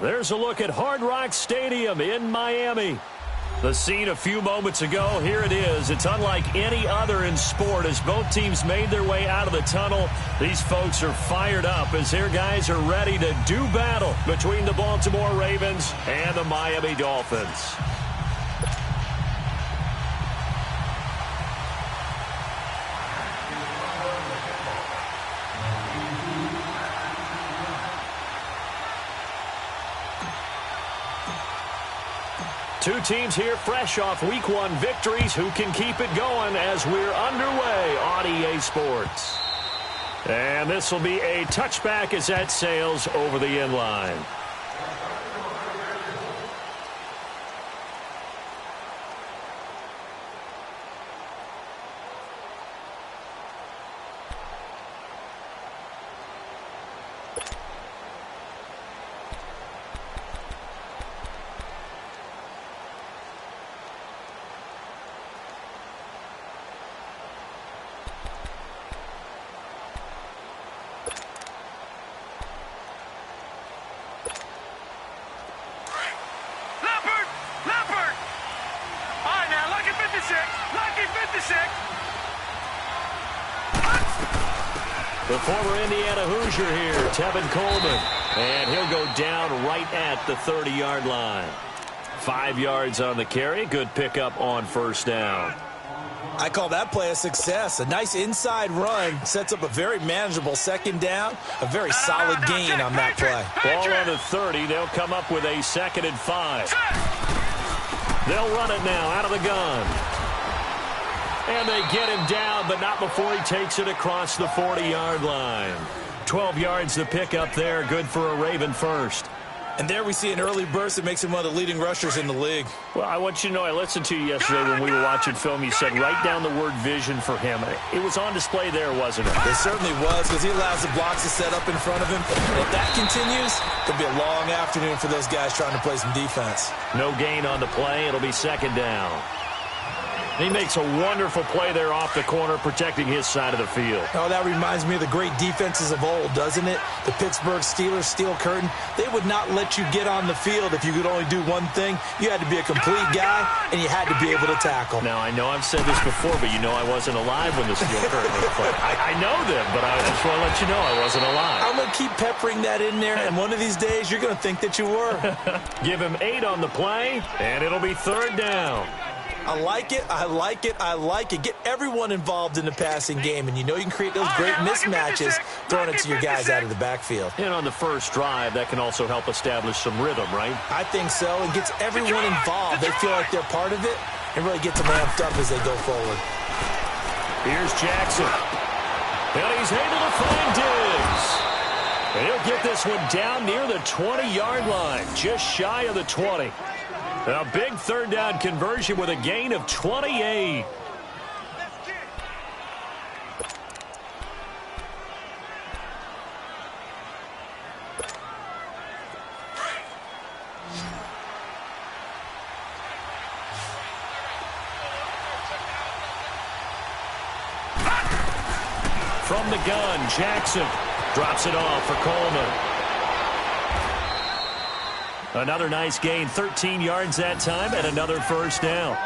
There's a look at Hard Rock Stadium in Miami. The scene a few moments ago, here it is. It's unlike any other in sport as both teams made their way out of the tunnel. These folks are fired up as their guys are ready to do battle between the Baltimore Ravens and the Miami Dolphins. Two teams here fresh off Week 1 victories who can keep it going as we're underway on EA Sports. And this will be a touchback as that sails over the end line. The former Indiana Hoosier here, Tevin Coleman. And he'll go down right at the 30-yard line. 5 yards on the carry. Good pickup on first down. I call that play a success. A nice inside run sets up a very manageable second down. A very solid gain on that play. Ball on the 30. They'll come up with a 2nd and 5. They'll run it now out of the gun. And they get him down, but not before he takes it across the 40-yard line. 12 yards to pick up there. Good for a Raven first. And there we see an early burst that makes him one of the leading rushers in the league. Well, I want you to know, I listened to you yesterday when we were watching film. You said write down the word vision for him. It was on display there, wasn't it? It certainly was, because he allows the blocks to set up in front of him. And if that continues, it'll be a long afternoon for those guys trying to play some defense. No gain on the play. It'll be 2nd down. He makes a wonderful play there off the corner, protecting his side of the field. Oh, that reminds me of the great defenses of old, doesn't it? The Pittsburgh Steelers, Steel Curtain. They would not let you get on the field if you could only do one thing. You had to be a complete guy, and you had to be able to tackle. Now, I know I've said this before, but you know I wasn't alive when the Steel Curtain was played. I know them, but I just want to let you know I wasn't alive. I'm going to keep peppering that in there, and one of these days you're going to think that you were. Give him 8 on the play, and it'll be 3rd down. I like it, I like it, I like it. Get everyone involved in the passing game, and you know you can create those great mismatches throwing it to your guys out of the backfield. And on the first drive, that can also help establish some rhythm, right? I think so. It gets everyone involved. They feel like they're part of it and really gets them amped up as they go forward. Here's Jackson. And he's able to find Diggs. And he'll get this one down near the 20-yard line, just shy of the 20. A big 3rd down conversion with a gain of 28. From the gun, Jackson drops it off for Coleman. Another nice gain, 13 yards that time, and another first down.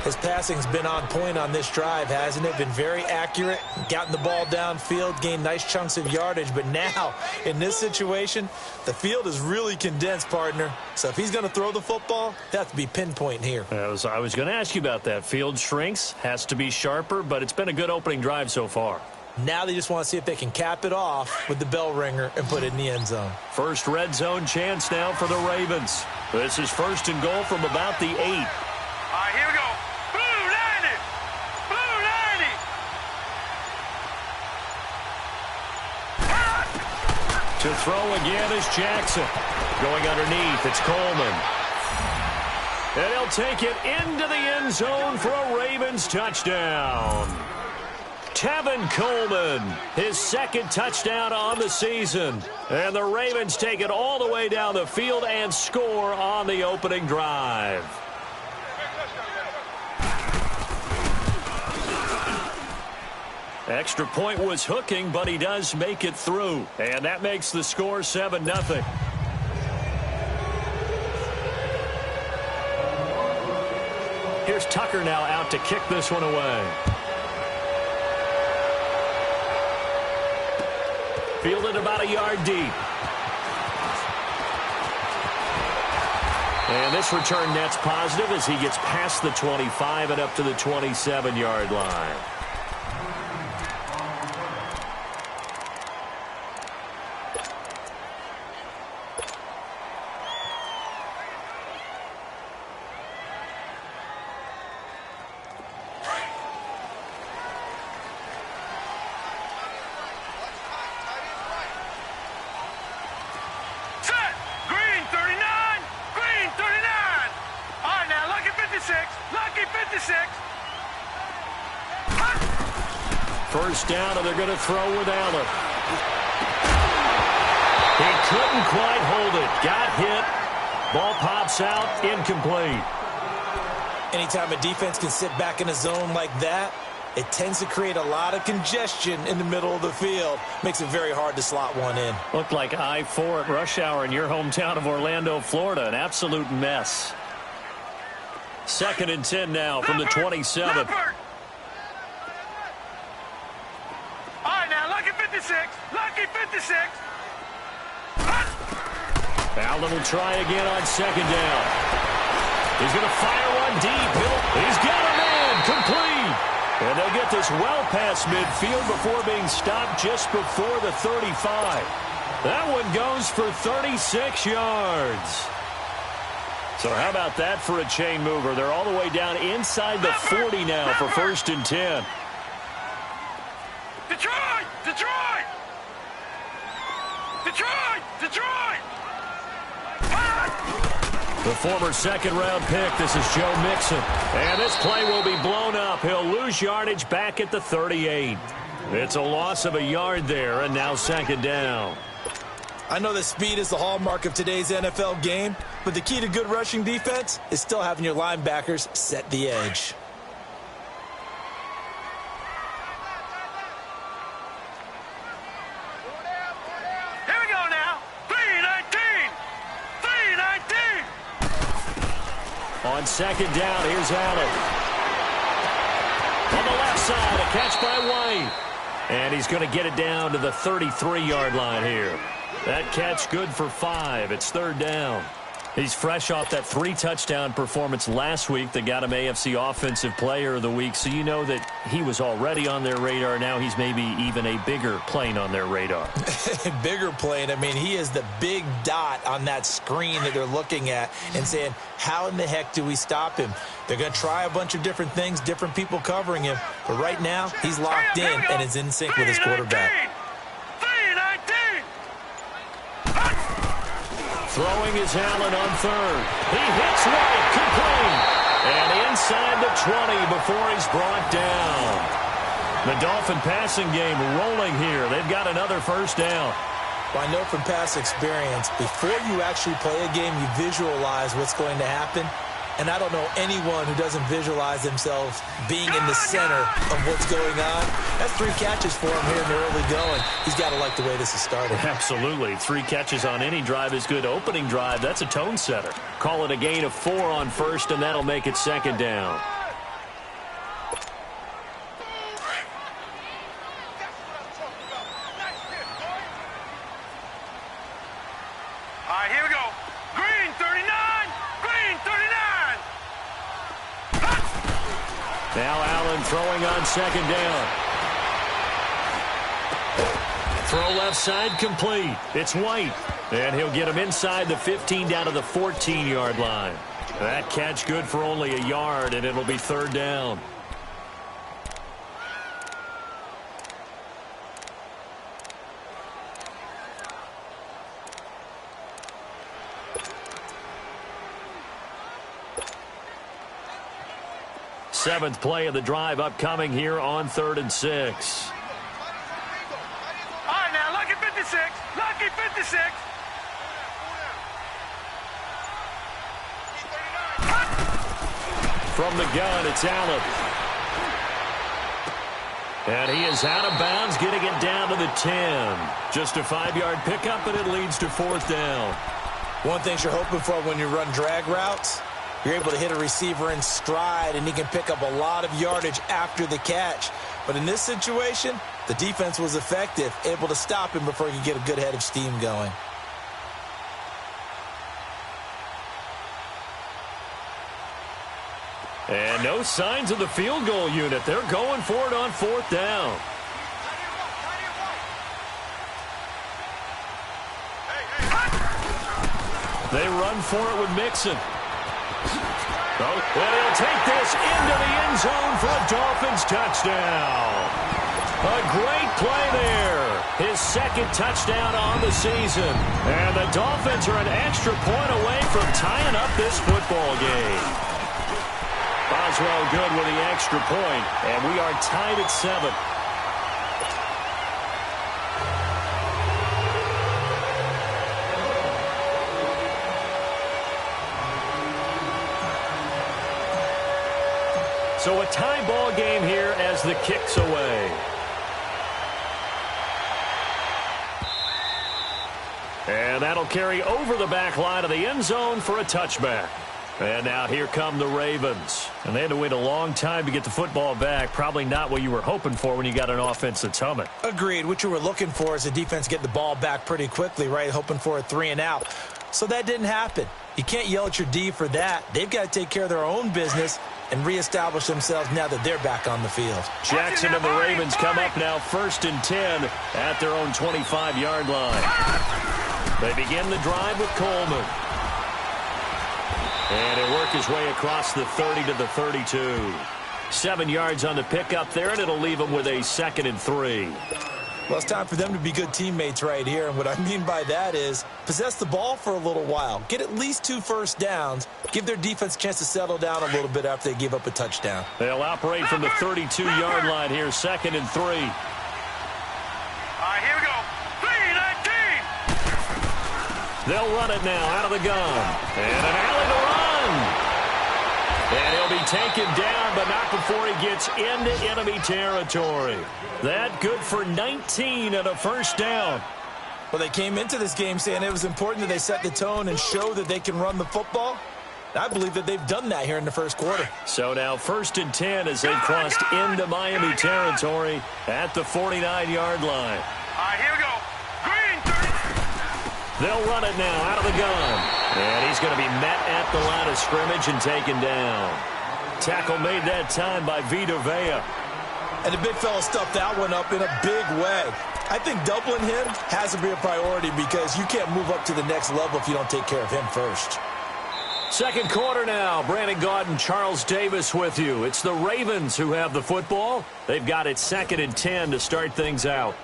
His passing's been on point on this drive, hasn't it? Been very accurate, gotten the ball downfield, gained nice chunks of yardage. But now, in this situation, the field is really condensed, partner. So if he's going to throw the football, it has to be pinpoint here. I was going to ask you about that. Field shrinks, has to be sharper, but it's been a good opening drive so far. Now they just want to see if they can cap it off with the bell ringer and put it in the end zone. First red zone chance now for the Ravens. This is 1st and goal from about the 8. All right, here we go. Blue 90! Blue 90! To throw again is Jackson. Going underneath, it's Coleman. And he'll take it into the end zone for a Ravens touchdown. Tevin Coleman, his 2nd touchdown on the season. And the Ravens take it all the way down the field and score on the opening drive. Extra point was hooking, but he does make it through. And that makes the score 7-0. Here's Tucker now out to kick this one away. Fielded about a yard deep. And this return net's positive as he gets past the 25 and up to the 27-yard line. First down, and they're going to throw with Allen. He couldn't quite hold it. Got hit. Ball pops out. Incomplete. Anytime a defense can sit back in a zone like that, it tends to create a lot of congestion in the middle of the field. Makes it very hard to slot one in. Looked like I-4 at rush hour in your hometown of Orlando, Florida. An absolute mess. 2nd and 10 now from the 27. Lucky 56. Allen will try again on 2nd down. He's going to fire one deep. He's got a man complete. And they'll get this well past midfield before being stopped just before the 35. That one goes for 36 yards. So how about that for a chain mover? They're all the way down inside the 40 now for 1st and 10. Detroit! Detroit! Detroit! Detroit! The former 2nd-round pick, this is Joe Mixon. And this play will be blown up. He'll lose yardage back at the 38. It's a loss of a yard there, and now 2nd down. I know that speed is the hallmark of today's NFL game, but the key to good rushing defense is still having your linebackers set the edge. On 2nd down, here's Allen. On the left side, a catch by White. And he's going to get it down to the 33-yard line here. That catch good for 5. It's 3rd down. He's fresh off that 3-touchdown performance last week that got him AFC Offensive Player of the Week. So you know that he was already on their radar. Now he's maybe even a bigger plane on their radar. Bigger plane. I mean, he is the big dot on that screen that they're looking at and saying, how in the heck do we stop him? They're going to try a bunch of different things, different people covering him. But right now, he's locked in and is in sync with his quarterback. Throwing is Allen on 3rd. He hits White, complete. And inside the 20 before he's brought down. The Dolphin passing game rolling here. They've got another 1st down. Well, I know from past experience, before you actually play a game, you visualize what's going to happen. And I don't know anyone who doesn't visualize themselves being in the center of what's going on. That's 3 catches for him here in the early going. He's got to like the way this is started. Absolutely. 3 catches on any drive is good. Opening drive, that's a tone setter. Call it a gain of 4 on 1st, and that'll make it 2nd down. All right, here we go. Green 39. Green 39. Now Allen throwing on 2nd down. Throw left side complete. It's White. And he'll get him inside the 15 down to the 14-yard line. That catch good for only a yard, and it'll be 3rd down. Seventh play of the drive upcoming here on 3rd and 6. All right, now, lucky 56. Lucky 56. From the gun, it's Allen. And he is out of bounds, getting it down to the 10. Just a 5-yard pickup, and it leads to 4th down. One thing you're hoping for when you run drag routes You're able to hit a receiver in stride, and he can pick up a lot of yardage after the catch. But in this situation, the defense was effective, able to stop him before he could get a good head of steam going. And no signs of the field goal unit. They're going for it on 4th down. They run for it with Mixon. Oh, well, he'll take this into the end zone for a Dolphins touchdown. A great play there. His 2nd touchdown on the season. And the Dolphins are an extra point away from tying up this football game. Boswell good with the extra point, and we are tied at 7. So a tie ball game here as the kick's away. And that'll carry over the back line of the end zone for a touchback. And now here come the Ravens. And they had to wait a long time to get the football back. Probably not what you were hoping for when you got an offense that's humming. Agreed. What you were looking for is the defense get the ball back pretty quickly, right? Hoping for a 3 and out. So that didn't happen. You can't yell at your D for that. They've got to take care of their own business and reestablish themselves now that they're back on the field. Jackson and the Ravens come up now 1st and 10 at their own 25-yard line. They begin the drive with Coleman. And he'll work his way across the 30 to the 32. 7 yards on the pickup there, and it'll leave him with a 2nd and 3. Well, it's time for them to be good teammates right here. And what I mean by that is possess the ball for a little while. Get at least 2 first downs. Give their defense a chance to settle down a little bit after they give up a touchdown. They'll operate from the 32-yard line here, 2nd and 3. All right, here we go. 3-19. They'll run it now out of the gun. And an alley to run. And he'll be taken down, but not before he gets into enemy territory. That good for 19 and a first down. Well, they came into this game saying it was important that they set the tone and show that they can run the football. I believe that they've done that here in the first quarter. So now 1st and 10 as they've crossed into Miami territory at the 49-yard line. All right, here we go. Green, 30. They'll run it now out of the gun. And he's going to be met at the line of scrimmage and taken down. Tackle made that time by Vita Vea. And the big fella stuffed that one up in a big way. I think doubling him has to be a priority because you can't move up to the next level if you don't take care of him first. 2nd quarter now. Brandon Gaudin and Charles Davis with you. It's the Ravens who have the football. They've got it 2nd and 10 to start things out.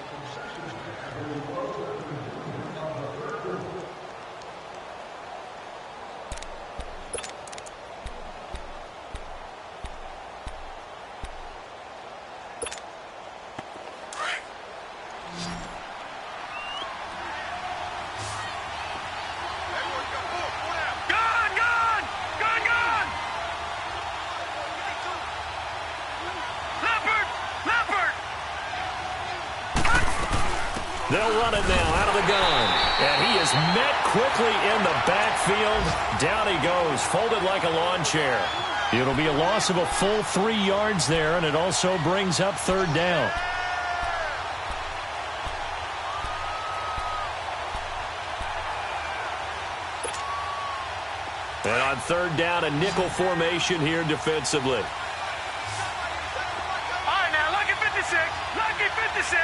They'll run it now out of the gun. And he is met quickly in the backfield. Down he goes, folded like a lawn chair. It'll be a loss of a full 3 yards there, and it also brings up 3rd down. And on 3rd down, a nickel formation here defensively. All right, now, lucky 56. Lucky 56.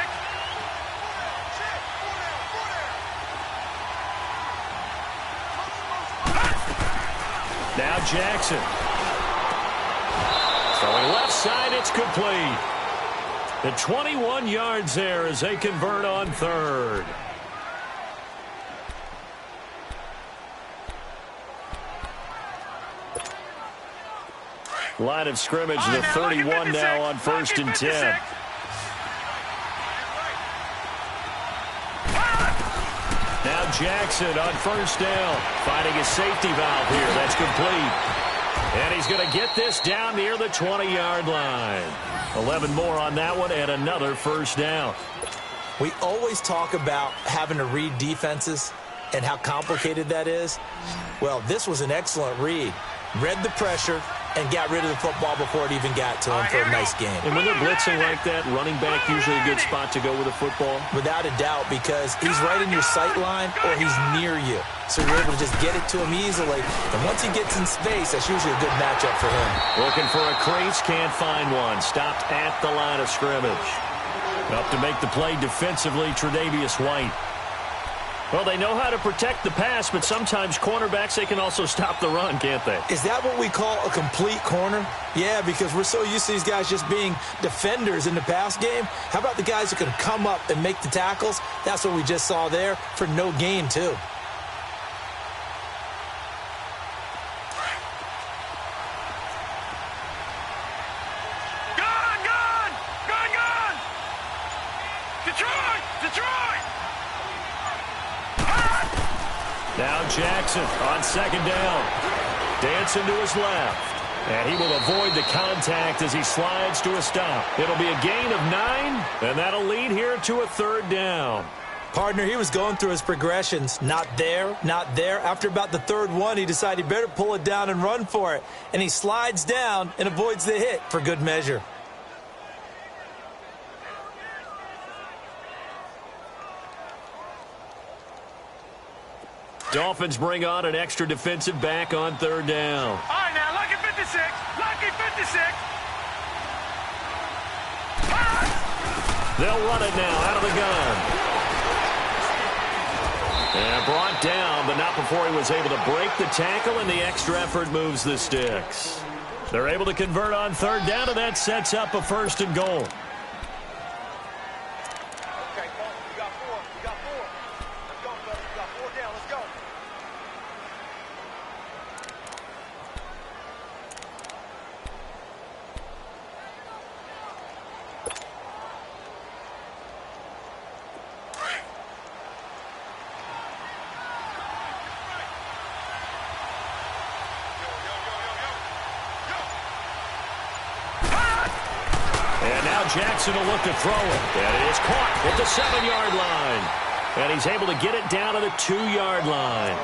Now Jackson. Throwing left side, it's complete. The 21 yards there as they convert on 3rd. Line of scrimmage, the 31 now on 1st and 10. Now Jackson on 1st down, finding a safety valve here. That's complete. And he's going to get this down near the 20-yard line. 11 more on that one and another 1st down. We always talk about having to read defenses and how complicated that is. Well, this was an excellent read. read the pressure, and got rid of the football before it even got to him for a nice game. And when they're blitzing like that, running back usually a good spot to go with a football? Without a doubt, because he's right in your sight line or he's near you. So you're able to just get it to him easily. And once he gets in space, that's usually a good matchup for him. Looking for a crease, can't find one. Stopped at the line of scrimmage. Up to make the play defensively, Tre'Davious White. Well, they know how to protect the pass, but sometimes cornerbacks, they can also stop the run, can't they? Is that what we call a complete corner? Yeah, because we're so used to these guys just being defenders in the pass game. How about the guys who can come up and make the tackles? That's what we just saw there for no gain, too. Now Jackson on second down. Dancing to his left. And he will avoid the contact as he slides to a stop. It'll be a gain of 9, and that'll lead here to a third down. Partner, he was going through his progressions. Not there, not there. After about the third one, he decided he better pull it down and run for it. And he slides down and avoids the hit for good measure. Dolphins bring on an extra defensive back on third down. All right, now, lucky 56. Lucky 56. They'll run it now out of the gun. And brought down, but not before he was able to break the tackle, and the extra effort moves the sticks. They're able to convert on third down, and that sets up a 1st and goal. Jackson will look to throw it. And it is caught at the 7-yard line. And he's able to get it down to the 2-yard line.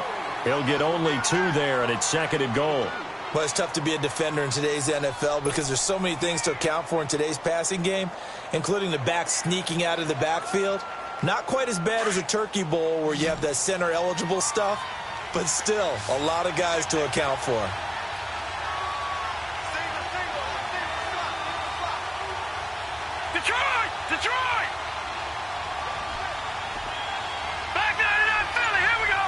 He'll get only 2 there, and it's 2nd and goal. Well, it's tough to be a defender in today's NFL because there's so many things to account for in today's passing game, including the back sneaking out of the backfield. Not quite as bad as a Turkey Bowl where you have that center-eligible stuff, but still a lot of guys to account for. Detroit! Back 99 Philly, here we go!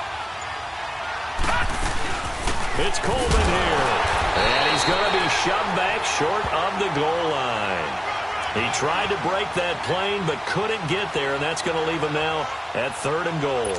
It's Coleman here. And he's going to be shoved back short of the goal line. He tried to break that plane but couldn't get there, and that's going to leave him now at 3rd and goal.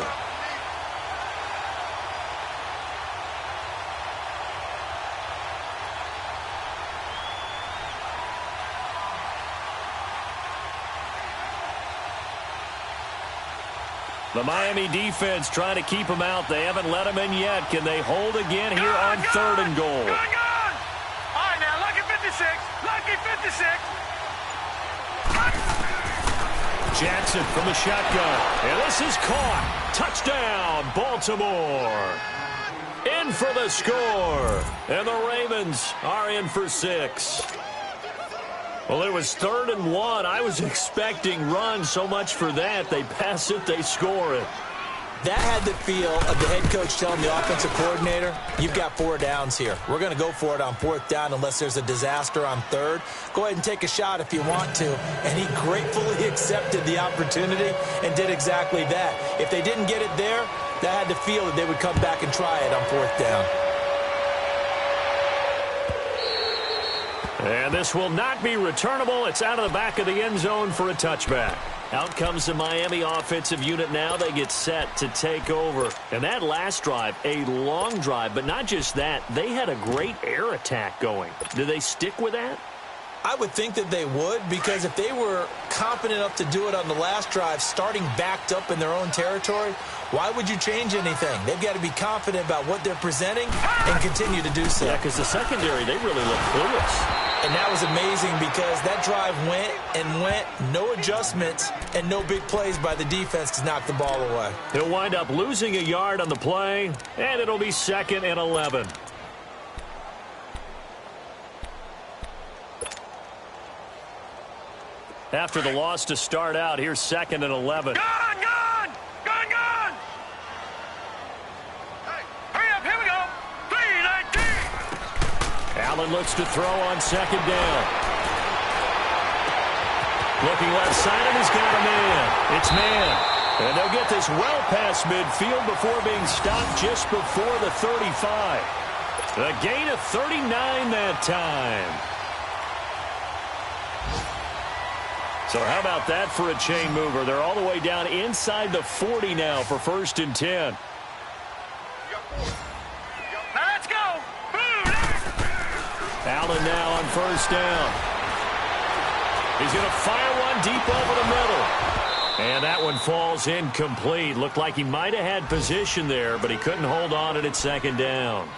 The Miami defense trying to keep him out. They haven't let him in yet. Can they hold again here on 3rd and goal? All right, now, lucky 56. Lucky 56. Jackson from the shotgun. And this is caught. Touchdown, Baltimore. In for the score. And the Ravens are in for 6. Well, it was 3rd and 1. I was expecting run, so much for that. They pass it, they score it. That had the feel of the head coach telling the offensive coordinator, you've got 4 downs here. We're going to go for it on 4th down unless there's a disaster on 3rd. Go ahead and take a shot if you want to. And he gratefully accepted the opportunity and did exactly that. If they didn't get it there, that had the feel that they would come back and try it on 4th down. And this will not be returnable. It's out of the back of the end zone for a touchback. Out comes the Miami offensive unit now. They get set to take over. And that last drive, a long drive, but not just that. They had a great air attack going. Do they stick with that? I would think that they would, because if they were confident enough to do it on the last drive, starting backed up in their own territory, why would you change anything? They've got to be confident about what they're presenting and continue to do so. Yeah, because the secondary, they really look clueless. And that was amazing because that drive went and went, no adjustments and no big plays by the defense to knock the ball away. He'll wind up losing a yard on the play, and it'll be 2nd and 11. after the loss to start out. Here's 2nd and 11. Gone! Hurry up, here we go. 3-19. Allen looks to throw on 2nd down. Looking left side, and he's got a man. It's man. And they'll get this well past midfield before being stopped just before the 35. A gain of 39 that time. So how about that for a chain mover? They're all the way down inside the 40 now for 1st and 10. Now let's go. Allen now on 1st down. He's going to fire one deep over the middle. And that one falls incomplete. Looked like he might have had position there, but he couldn't hold on at 2nd down.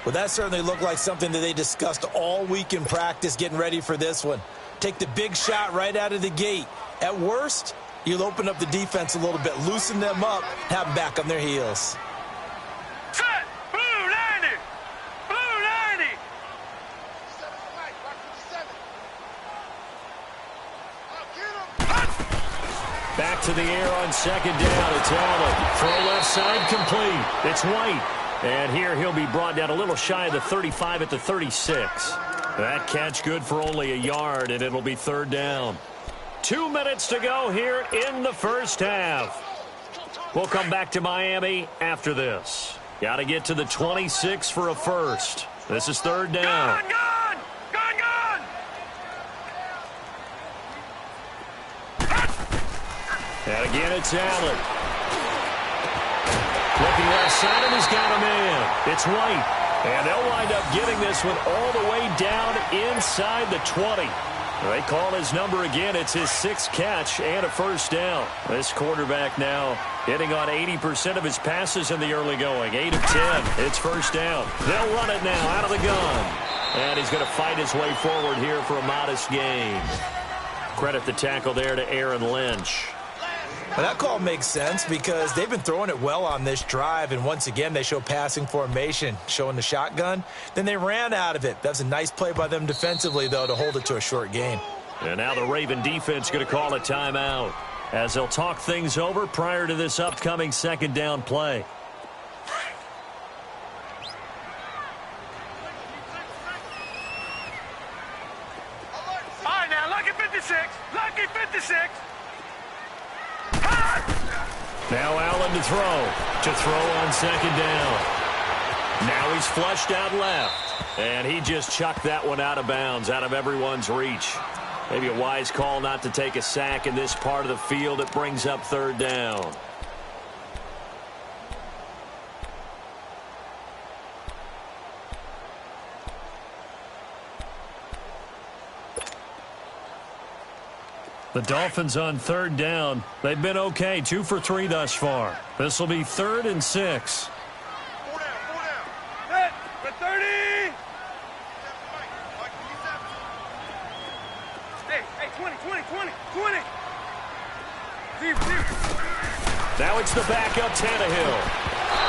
Well, that certainly looked like something that they discussed all week in practice getting ready for this one. Take the big shot right out of the gate. At worst, you'll open up the defense a little bit, loosen them up, have them back on their heels. Set. Blue 90. Blue 90. Back to the air on 2nd down. It's Allen. Throw left side complete. It's White. And here he'll be brought down a little shy of the 35 at the 36. That catch good for only a yard, and it'll be 3rd down. 2 minutes to go here in the first half. We'll come back to Miami after this. Got to get to the 26 for a first. This is 3rd down. Gone! And again, it's Allen. Looking left side, and he's got a man. It's White. And they'll wind up getting this one all the way down inside the 20. They call his number again. It's his 6th catch and a 1st down. This quarterback now hitting on 80% of his passes in the early going. 8 of 10. It's 1st down. They'll run it now out of the gun. And he's going to fight his way forward here for a modest gain. Credit the tackle there to Aaron Lynch. Well, that call makes sense because they've been throwing it well on this drive, and once again they show passing formation, showing the shotgun. Then they ran out of it. That's a nice play by them defensively, though, to hold it to a short gain. And now the Raven defense going to call a timeout as they'll talk things over prior to this upcoming 2nd down play. All right, now, lucky 56. Lucky 56. Now Allen to throw on 2nd down. Now he's flushed out left, and he just chucked that one out of bounds, out of everyone's reach. Maybe a wise call not to take a sack in this part of the field. It brings up 3rd down. The Dolphins on 3rd down. They've been okay, 2 for 3 thus far. This will be 3rd and 6. 4 down. Set. For 30. Hey, 20. Now it's the backup Tannehill.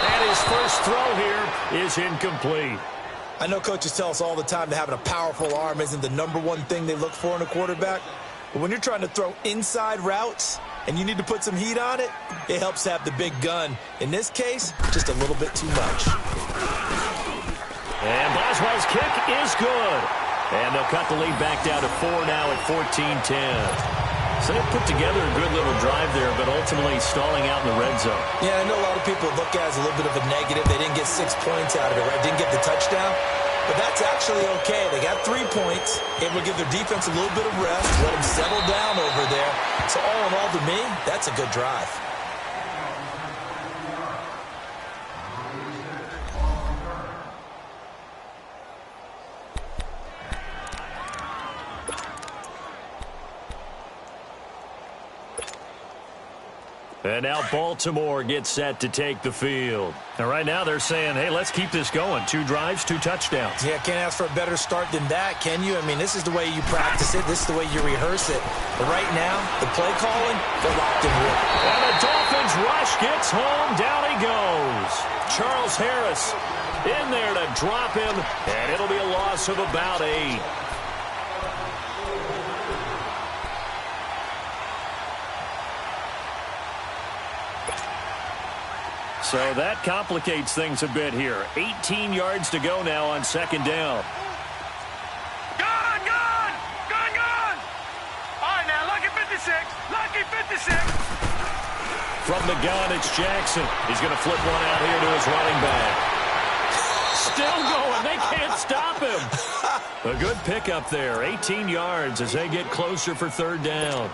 And his first throw here is incomplete. I know coaches tell us all the time that having a powerful arm isn't the #1 thing they look for in a quarterback. But when you're trying to throw inside routes and you need to put some heat on it, it helps to have the big gun. In this case, just a little bit too much. And Boswell's kick is good. And they'll cut the lead back down to 4 now at 14-10. So they put together a good little drive there, but ultimately stalling out in the red zone. Yeah, I know a lot of people look at it as a little bit of a negative. They didn't get 6 points out of it, right? Didn't get the touchdown. But that's actually okay. They got 3 points. Able to give their defense a little bit of rest, let them settle down over there. So all in all, to me, that's a good drive. And now Baltimore gets set to take the field. And right now they're saying, hey, let's keep this going. 2 drives, 2 touchdowns. Yeah, can't ask for a better start than that, can you? I mean, this is the way you practice it. This is the way you rehearse it. But right now, the play calling, they're locked in with. And the Dolphins rush gets home. Down he goes. Charles Harris in there to drop him. And it'll be a loss of about 8. So that complicates things a bit here. 18 yards to go now on second down. Gone! All right, now, lucky 56. Lucky 56. From the gun, it's Jackson. He's going to flip one out here to his running back. Still going. They can't stop him. A good pickup there. 18 yards as they get closer for third down.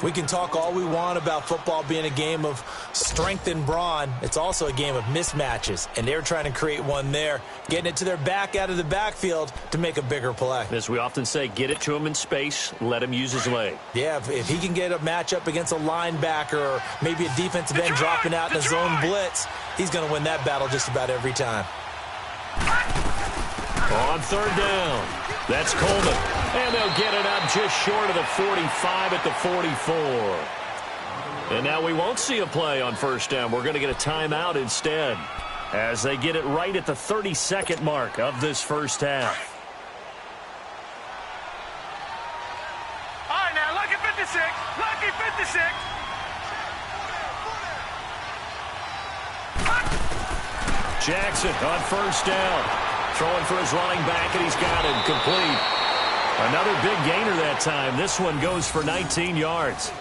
We can talk all we want about football being a game of strength and brawn. It's also a game of mismatches, and they're trying to create one there, getting it to their back out of the backfield to make a bigger play. As we often say, get it to him in space, let him use his leg. Yeah, if he can get a matchup against a linebacker or maybe a defensive end dropping out in a zone blitz, he's going to win that battle just about every time. On third down, that's Coleman. And they'll get it up just short of the 45 at the 44. And now we won't see a play on first down. We're going to get a timeout instead as they get it right at the 30-second mark of this first half. All right, now, lucky 56. Lucky 56. Jackson on first down. Throwing for his running back, and he's got it complete. Another big gainer that time. This one goes for 19 yards.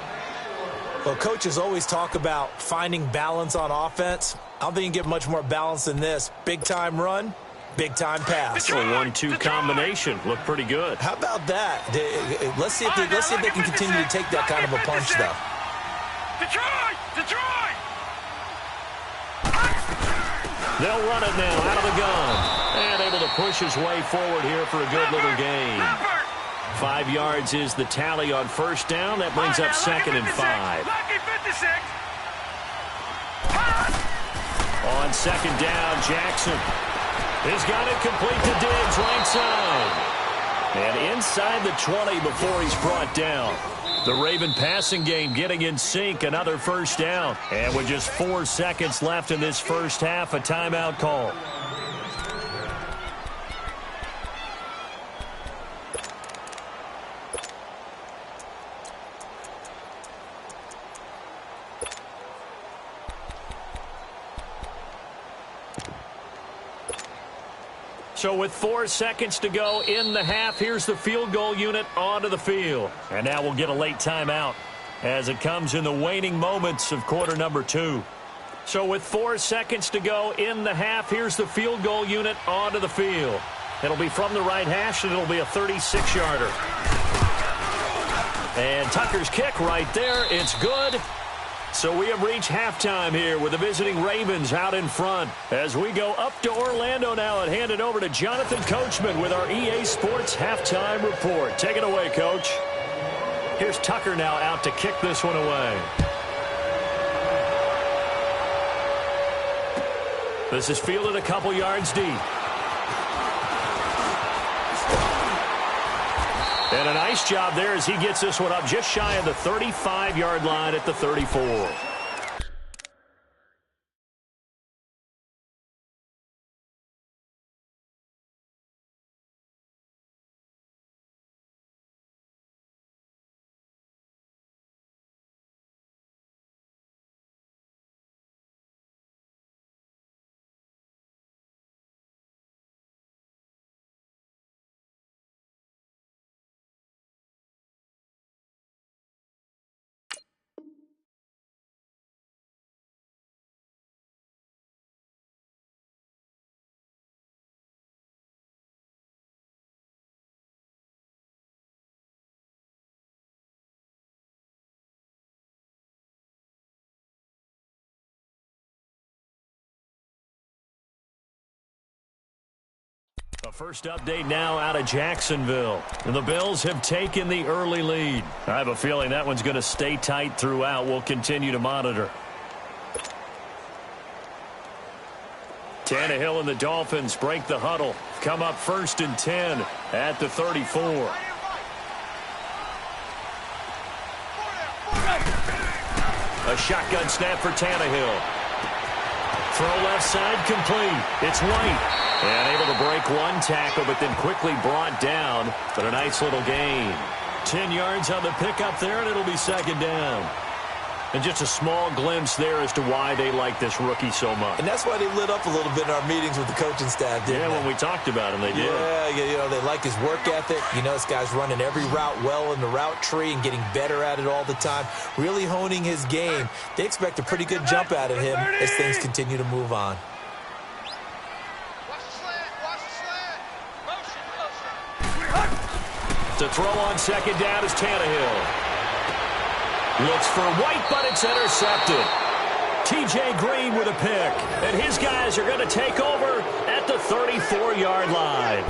Well, coaches always talk about finding balance on offense. I don't think you can get much more balance than this. Big-time run, big-time pass. A 1-2 combination. Looked pretty good. How about that? Let's see if they can continue to take that kind of a punch, though. Detroit! They'll run it now out of the gun. And able to push his way forward here for a good little gain. 5 yards is the tally on first down. That brings up second and 5. On second down, Jackson has got it complete to Diggs, right side. And inside the 20 before he's brought down. The Raven passing game getting in sync, another first down. And with just 4 seconds left in this first half, a timeout call. So with 4 seconds to go in the half, here's the field goal unit onto the field. And now we'll get a late timeout as it comes in the waning moments of quarter number 2. So with 4 seconds to go in the half, here's the field goal unit onto the field. It'll be from the right hash, and it'll be a 36-yarder. And Tucker's kick right there. It's good. So we have reached halftime here with the visiting Ravens out in front. As we go up to Orlando now and hand it over to Jonathan Coachman with our EA Sports Halftime Report. Take it away, Coach. Here's Tucker now out to kick this one away. This is fielded a couple yards deep. And a nice job there as he gets this one up just shy of the 35-yard line at the 34. A first update now out of Jacksonville. And the Bills have taken the early lead. I have a feeling that one's going to stay tight throughout. We'll continue to monitor. Tannehill and the Dolphins break the huddle. Come up 1st and 10 at the 34. A shotgun snap for Tannehill. Throw left side complete. It's White. And able to break one tackle, but then quickly brought down. But a nice little gain. 10 yards on the pickup there, and it'll be second down. And just a small glimpse there as to why they like this rookie so much. And that's why they lit up a little bit in our meetings with the coaching staff, didn't they? When we talked about him, they did. Yeah, they like his work ethic. This guy's running every route well in the route tree and getting better at it all the time, really honing his game. They expect a pretty good jump out of him as things continue to move on. To throw on second down is Tannehill. Looks for White, but it's intercepted. T.J. Green with a pick. And his guys are going to take over at the 34-yard line.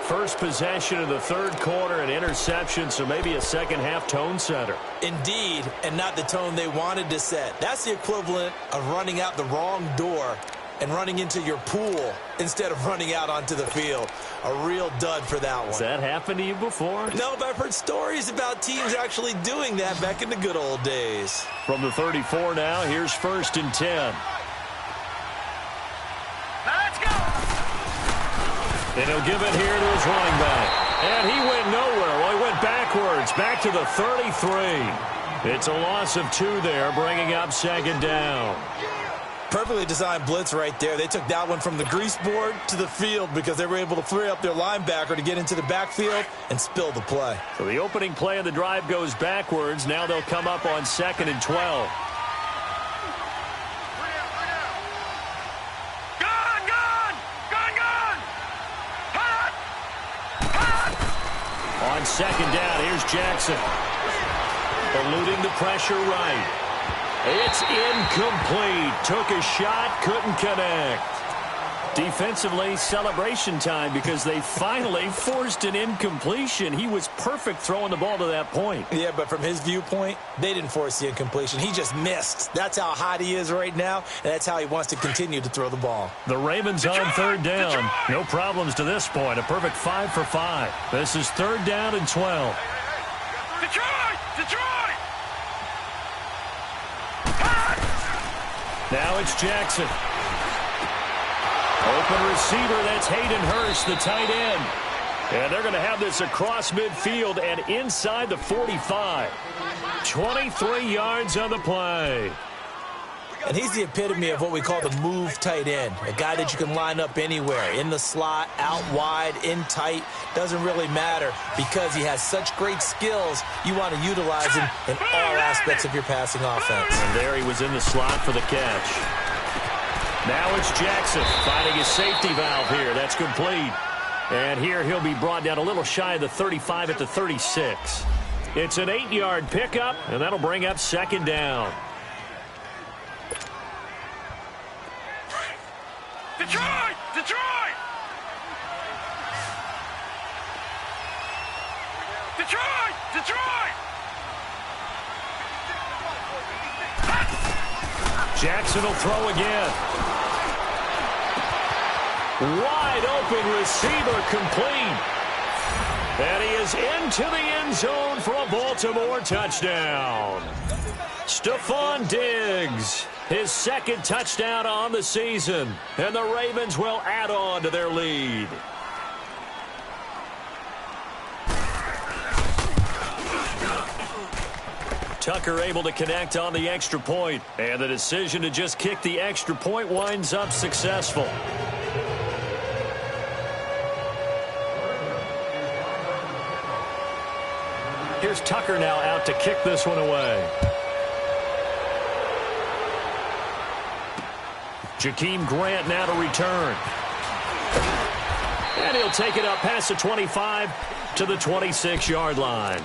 First possession of the third quarter, an interception, so maybe a second-half tone setter. Indeed, and not the tone they wanted to set. That's the equivalent of running out the wrong door and running into your pool instead of running out onto the field. A real dud for that one. Has that happened to you before? No, but I've heard stories about teams actually doing that back in the good old days. From the 34 now, here's 1st and 10. Let's go! And he'll give it here to his running back. And he went nowhere. Well, he went backwards, back to the 33. It's a loss of 2 there, bringing up 2nd down. Perfectly designed blitz right there. They took that one from the grease board to the field because they were able to free up their linebacker to get into the backfield and spill the play. So the opening play of the drive goes backwards. Now they'll come up on 2nd and 12. On 2nd down, here's Jackson. Eluding the pressure right. It's incomplete. Took a shot, couldn't connect. Defensively, celebration time because they finally forced an incompletion. He was perfect throwing the ball to that point. Yeah, but from his viewpoint, they didn't force the incompletion. He just missed. That's how hot he is right now, and that's how he wants to continue to throw the ball. The Ravens on 3rd down. No problems to this point. A perfect 5 for 5. This is 3rd down and 12. Detroit! Now it's Jackson. Open receiver, that's Hayden Hurst, the tight end. And they're going to have this across midfield and inside the 45. 23 yards on the play. And he's the epitome of what we call the move tight end. A guy that you can line up anywhere, in the slot, out wide, in tight. Doesn't really matter because he has such great skills. You want to utilize him in all aspects of your passing offense. And there he was in the slot for the catch. Now it's Jackson finding his safety valve here. That's complete. And here he'll be brought down a little shy of the 35 at the 36. It's an 8-yard pickup, and that'll bring up 2nd down. Detroit! Detroit! Detroit! Detroit! Jackson will throw again. Wide open receiver complete. And he is into the end zone for a Baltimore touchdown. Stephon Diggs, his 2nd touchdown on the season. And the Ravens will add on to their lead. Tucker able to connect on the extra point. And the decision to just kick the extra point winds up successful. Here's Tucker now out to kick this one away. Jakeem Grant now to return. And he'll take it up past the 25 to the 26-yard line.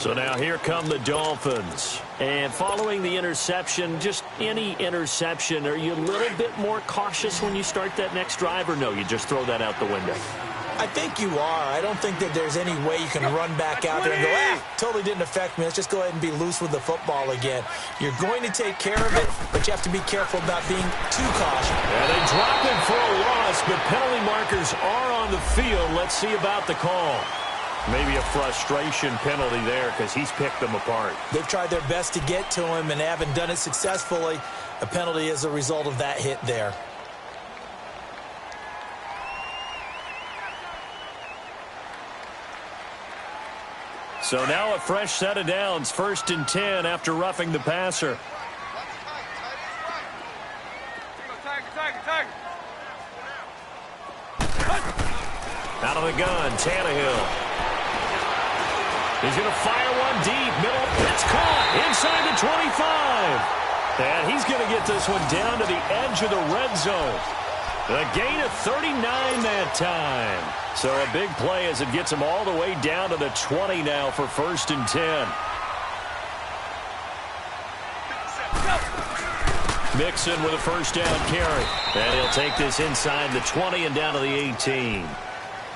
So now here come the Dolphins. And following the interception, just any interception, are you a little bit more cautious when you start that next drive, or no, you just throw that out the window? I think you are. I don't think that there's any way you can run back out there and go, totally didn't affect me. Let's just go ahead and be loose with the football again. You're going to take care of it, but you have to be careful about being too cautious. Yeah, they drop him for a loss, but penalty markers are on the field. Let's see about the call. Maybe a frustration penalty there because he's picked them apart. They've tried their best to get to him and haven't done it successfully. A penalty is a result of that hit there. So now a fresh set of downs, 1st and 10 after roughing the passer. Out of the gun, Tannehill. He's going to fire one deep, middle. It's caught inside the 25. And he's going to get this one down to the edge of the red zone. A gain of 39 that time. So a big play as it gets him all the way down to the 20 now for 1st and 10. Mixon with a first down carry. And he'll take this inside the 20 and down to the 18.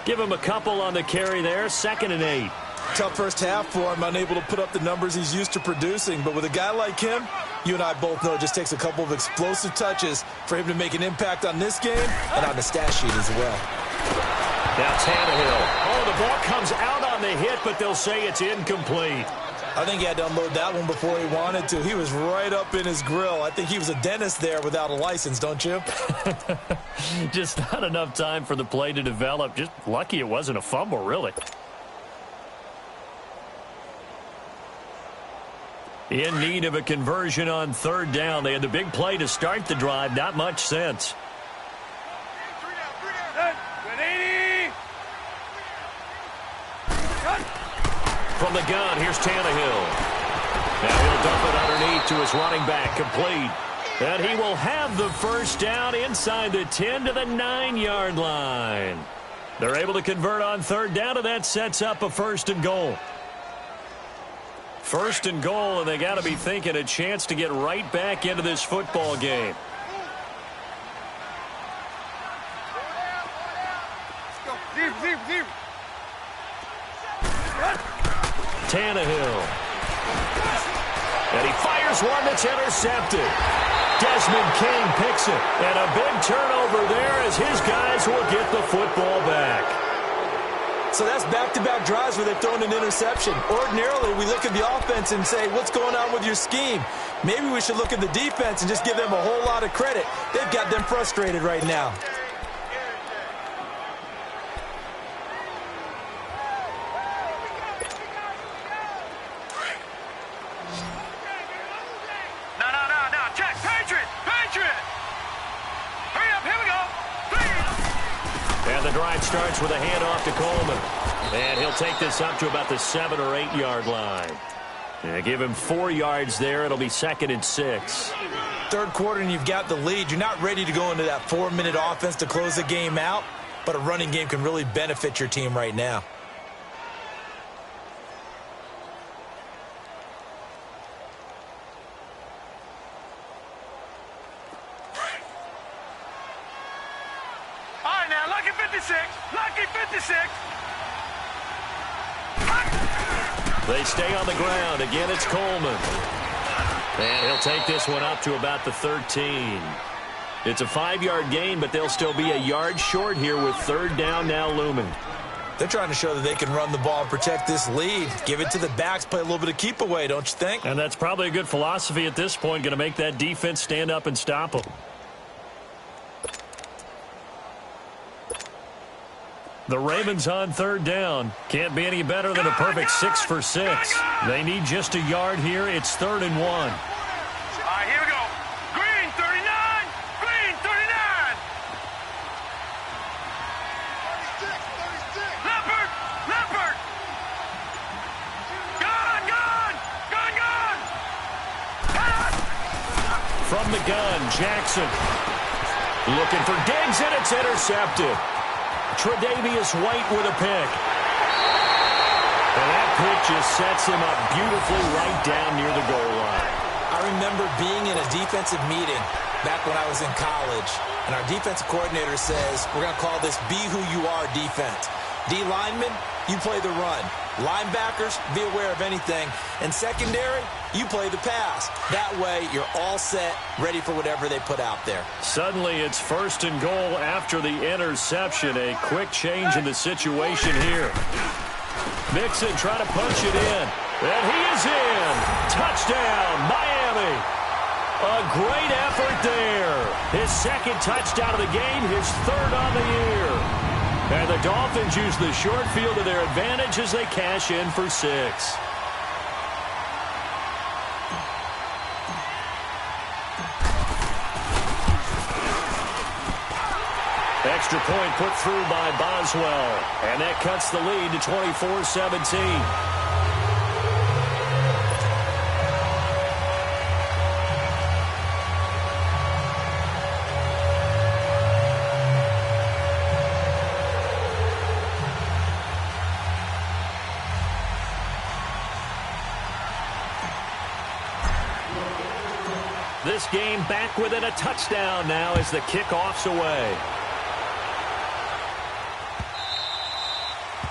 Give him a couple on the carry there, 2nd and 8. Tough first half for him, unable to put up the numbers he's used to producing. But with a guy like him, you and I both know it just takes a couple of explosive touches for him to make an impact on this game and on the stat sheet as well. Now Tannehill. Oh, the ball comes out on the hit, but they'll say it's incomplete. I think he had to unload that one before he wanted to. He was right up in his grill. I think he was a dentist there without a license, don't you? Just not enough time for the play to develop. Just lucky it wasn't a fumble, really. In need of a conversion on 3rd down. They had the big play to start the drive. Not much sense. From the gun, here's Tannehill. Now he'll dump it underneath to his running back, complete. And he will have the first down inside the 10 to the 9-yard line. They're able to convert on 3rd down, and that sets up a 1st and goal. 1st and goal, and they got to be thinking a chance to get right back into this football game. Tannehill. And he fires one that's intercepted. Desmond King picks it. And a big turnover there as his guys will get the football back. So that's back-to-back drives where they've thrown an interception. Ordinarily, we look at the offense and say, what's going on with your scheme? Maybe we should look at the defense and just give them a whole lot of credit. They've got them frustrated right now. The drive starts with a handoff to Coleman. And he'll take this up to about the 7 or 8 yard line. And give him 4 yards there. It'll be 2nd and 6. 3rd quarter and you've got the lead. You're not ready to go into that 4-minute offense to close the game out. But a running game can really benefit your team right now. Lucky 56. They stay on the ground. Again, it's Coleman. And he'll take this one up to about the 13. It's a 5-yard gain, but they'll still be a yard short here with 3rd down now looming. They're trying to show that they can run the ball and protect this lead. Give it to the backs, play a little bit of keep away, don't you think? And that's probably a good philosophy at this point, going to make that defense stand up and stop them. The Ravens on 3rd down. Can't be any better than a perfect 6 for 6. They need just a yard here. It's 3rd and 1. All right, here we go. Green, 39. Green, 39. Leopard, Leopard. Gun, gun. Gun, gun. From the gun, Jackson. Looking for Diggs, and it's intercepted. Tre'Davious White with a pick. And that pick just sets him up beautifully right down near the goal line. I remember being in a defensive meeting back when I was in college, and our defensive coordinator says, we're going to call this Be Who You Are defense. D linemen, you play the run. Linebackers, be aware of anything. And secondary, you play the pass. That way, you're all set, ready for whatever they put out there. Suddenly, it's 1st and goal after the interception. A quick change in the situation here. Mixon trying to punch it in. And he is in. Touchdown, Miami. A great effort there. His 2nd touchdown of the game, his 3rd on the year. And the the Dolphins use the short field to their advantage as they cash in for 6. Extra point put through by Boswell. And that cuts the lead to 24-17. This game back within a touchdown now as the kickoff's away.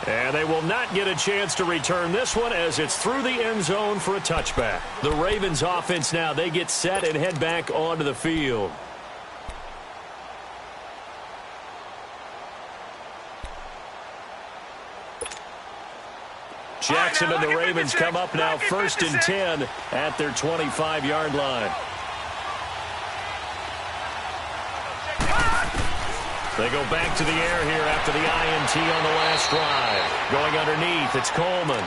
And they will not get a chance to return this one as it's through the end zone for a touchback. The Ravens offense now, they get set and head back onto the field. Jackson and the Ravens come up now 1st and 10 at their 25-yard line. They go back to the air here after the INT on the last drive. Going underneath, it's Coleman.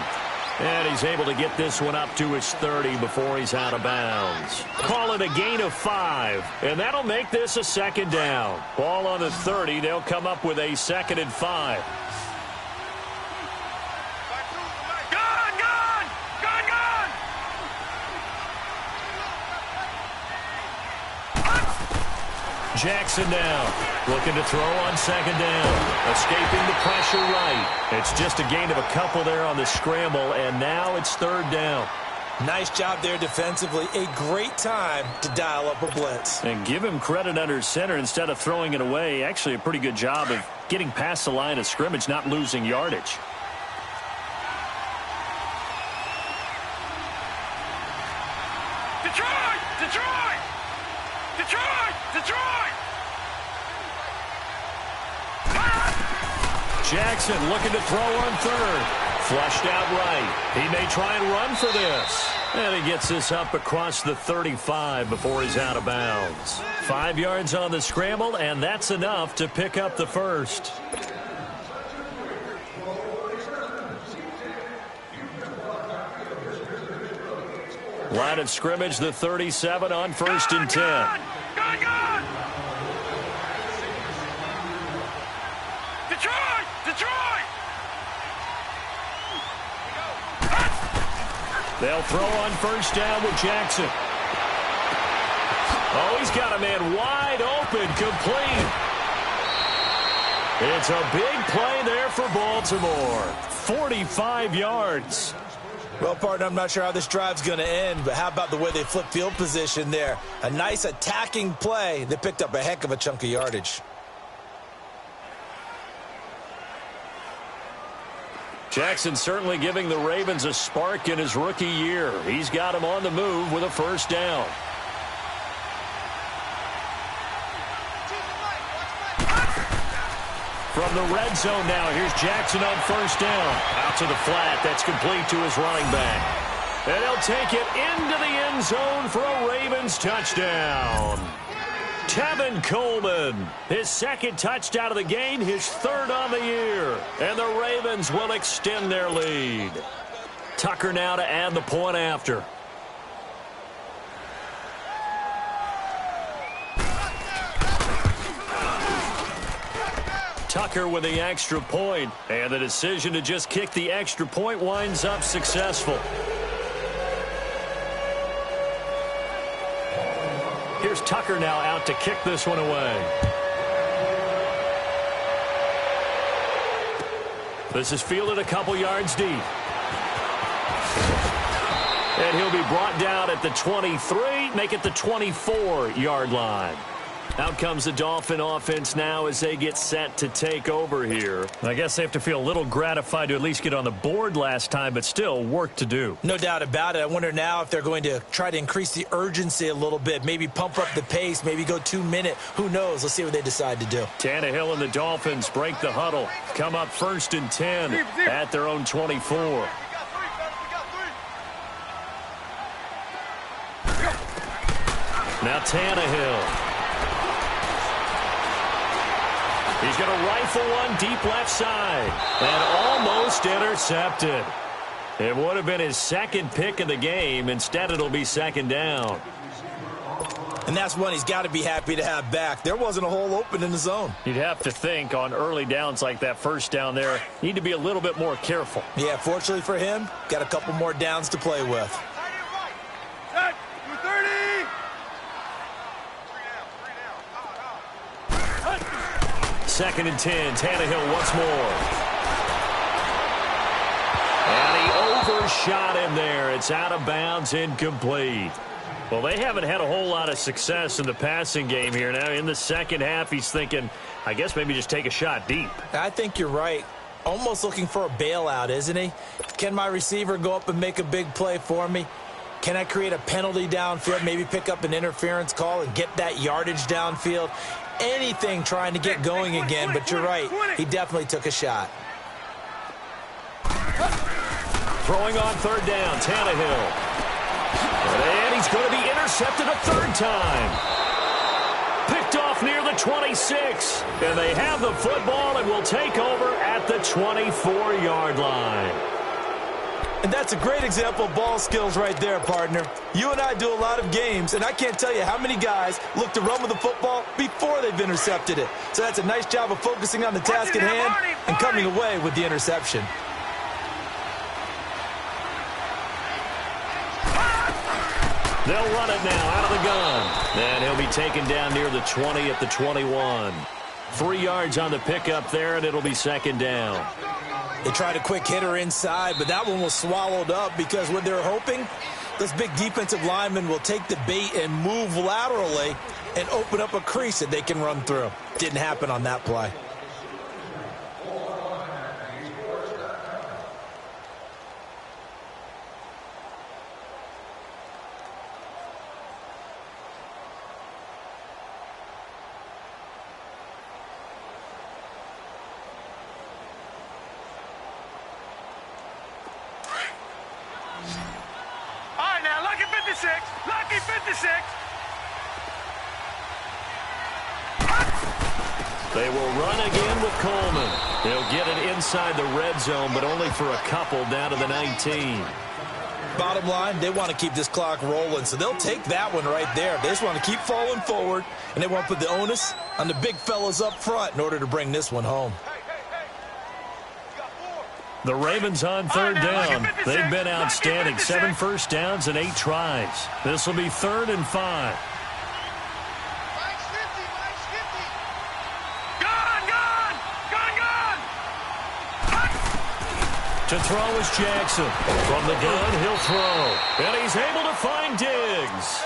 And he's able to get this one up to his 30 before he's out of bounds. Call it a gain of 5, and that'll make this a 2nd down. Ball on the 30, they'll come up with a 2nd and 5. Jackson now looking to throw on 2nd down. Escaping the pressure right. It's just a gain of a couple there on the scramble, and now it's 3rd down. Nice job there defensively. A great time to dial up a blitz. And give him credit under center instead of throwing it away. Actually a pretty good job of getting past the line of scrimmage, not losing yardage. Detroit! Detroit! Detroit! Detroit! Jackson looking to throw on 3rd. Flushed out right. He may try and run for this. And he gets this up across the 35 before he's out of bounds. 5 yards on the scramble, and that's enough to pick up the 1st. Line of scrimmage, the 37 on 1st and 10. Detroit! Detroit! They'll throw on 1st down with Jackson. Oh, he's got a man wide open, complete. It's a big play there for Baltimore. 45 yards. Well, partner, I'm not sure how this drive's going to end, but how about the way they flip field position there? A nice attacking play. They picked up a heck of a chunk of yardage. Jackson certainly giving the Ravens a spark in his rookie year. He's got him on the move with a 1st down. From the red zone now, here's Jackson on 1st down. Out to the flat, that's complete to his running back. And he'll take it into the end zone for a Ravens touchdown. Tevin Coleman, his 2nd touchdown of the game, his 3rd on the year. And the Ravens will extend their lead. Tucker now to add the point after. Tucker with the extra point, and the decision to just kick the extra point winds up successful. Here's Tucker now out to kick this one away. This is fielded a couple yards deep. And he'll be brought down at the 23, make it the 24-yard line. Out comes the Dolphin offense now as they get set to take over here. I guess they have to feel a little gratified to at least get on the board last time, but still work to do. No doubt about it. I wonder now if they're going to try to increase the urgency a little bit, maybe pump up the pace, maybe go 2-minute. Who knows? Let's see what they decide to do. Tannehill and the Dolphins break the huddle. Come up 1st and 10 at their own 24. Now Tannehill. He's going to rifle one deep left side and almost intercepted. It would have been his second pick of the game. Instead, it'll be second down. And that's one he's got to be happy to have back. There wasn't a hole open in the zone. You'd have to think on early downs like that first down there, need to be a little bit more careful. Yeah, fortunately for him, got a couple more downs to play with. Set, 230. 2nd and 10. Tannehill once more. And he overshot him there. It's out of bounds, incomplete. Well, they haven't had a whole lot of success in the passing game here. Now, in the second half, he's thinking, I guess maybe just take a shot deep. I think you're right. Almost looking for a bailout, isn't he? Can my receiver go up and make a big play for me? Can I create a penalty downfield, maybe pick up an interference call and get that yardage downfield? Anything trying to get going again, but you're right. He definitely took a shot. Throwing on 3rd down, Tannehill. And he's going to be intercepted a 3rd time. Picked off near the 26. And they have the football and will take over at the 24-yard line. And that's a great example of ball skills right there, partner. You and I do a lot of games, and I can't tell you how many guys look to run with the football before they've intercepted it. So that's a nice job of focusing on the task at hand and coming away with the interception. They'll run it now out of the gun. And he'll be taken down near the 20 at the 21. 3 yards on the pickup there, and it'll be 2nd down. They tried a quick hitter inside, but that one was swallowed up because what they're hoping, those big defensive linemen will take the bait and move laterally and open up a crease that they can run through. Didn't happen on that play. Lucky 56. They will run again with Coleman. They'll get it inside the red zone, but only for a couple down to the 19. Bottom line, they want to keep this clock rolling, so they'll take that one right there. They just want to keep falling forward, and they want to put the onus on the big fellas up front in order to bring this one home. The Ravens on 3rd down. They've been outstanding. 7 first downs and 8 tries. This will be 3rd and 5. To throw is Jackson. From the gun, he'll throw. And he's able to find Diggs.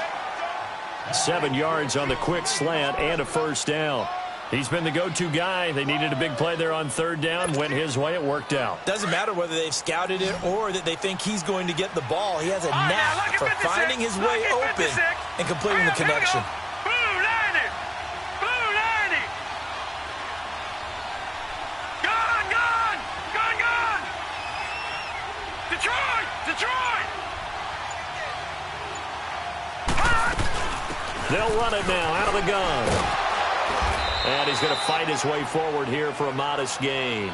7 yards on the quick slant and a first down. He's been the go-to guy. They needed a big play there on 3rd down. Went his way. It worked out. Doesn't matter whether they've scouted it or that they think he's going to get the ball. He has a knack for finding his way open and completing the connection. Blue 90. Blue 90. Gun, gun. Gun, gun. Detroit. Detroit. They'll run it now out of the gun. And he's going to fight his way forward here for a modest gain.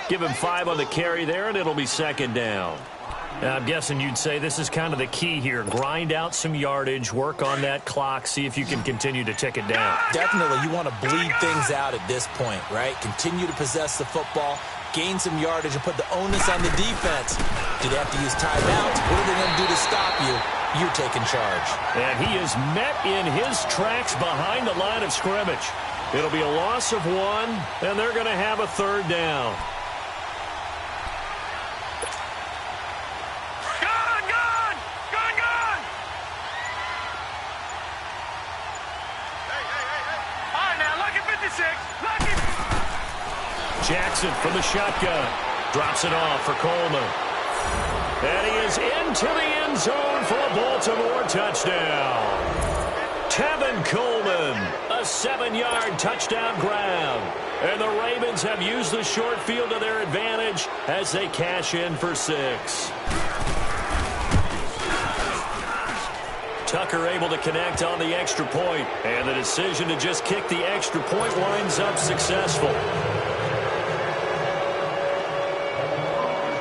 Give him 5 on the carry there, and it'll be 2nd down. I'm guessing you'd say this is kind of the key here. Grind out some yardage, work on that clock, see if you can continue to tick it down. Definitely, you want to bleed things out at this point, right? Continue to possess the football, gain some yardage, and put the onus on the defense. Do they have to use timeouts? What are they going to do to stop you? You're taking charge. And he is met in his tracks behind the line of scrimmage. It'll be a loss of 1, and they're going to have a 3rd down. Gun, gun. Gun, gun. All right, now, lucky 56. Lucky. Jackson from the shotgun. Drops it off for Coleman. And he is into the end zone for a Baltimore touchdown. Tevin Coleman, a 7-yard touchdown grab. And the Ravens have used the short field to their advantage as they cash in for 6. Tucker able to connect on the extra point, and the decision to just kick the extra point winds up successful.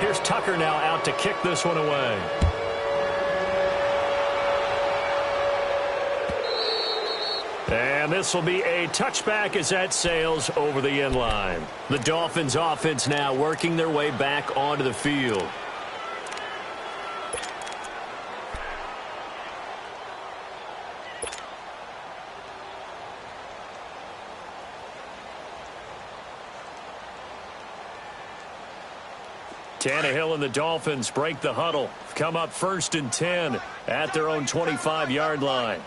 Here's Tucker now out to kick this one away. And this will be a touchback as that sails over the end line. The Dolphins offense now working their way back onto the field. Tannehill and the Dolphins break the huddle. Come up 1st and 10 at their own 25-yard line.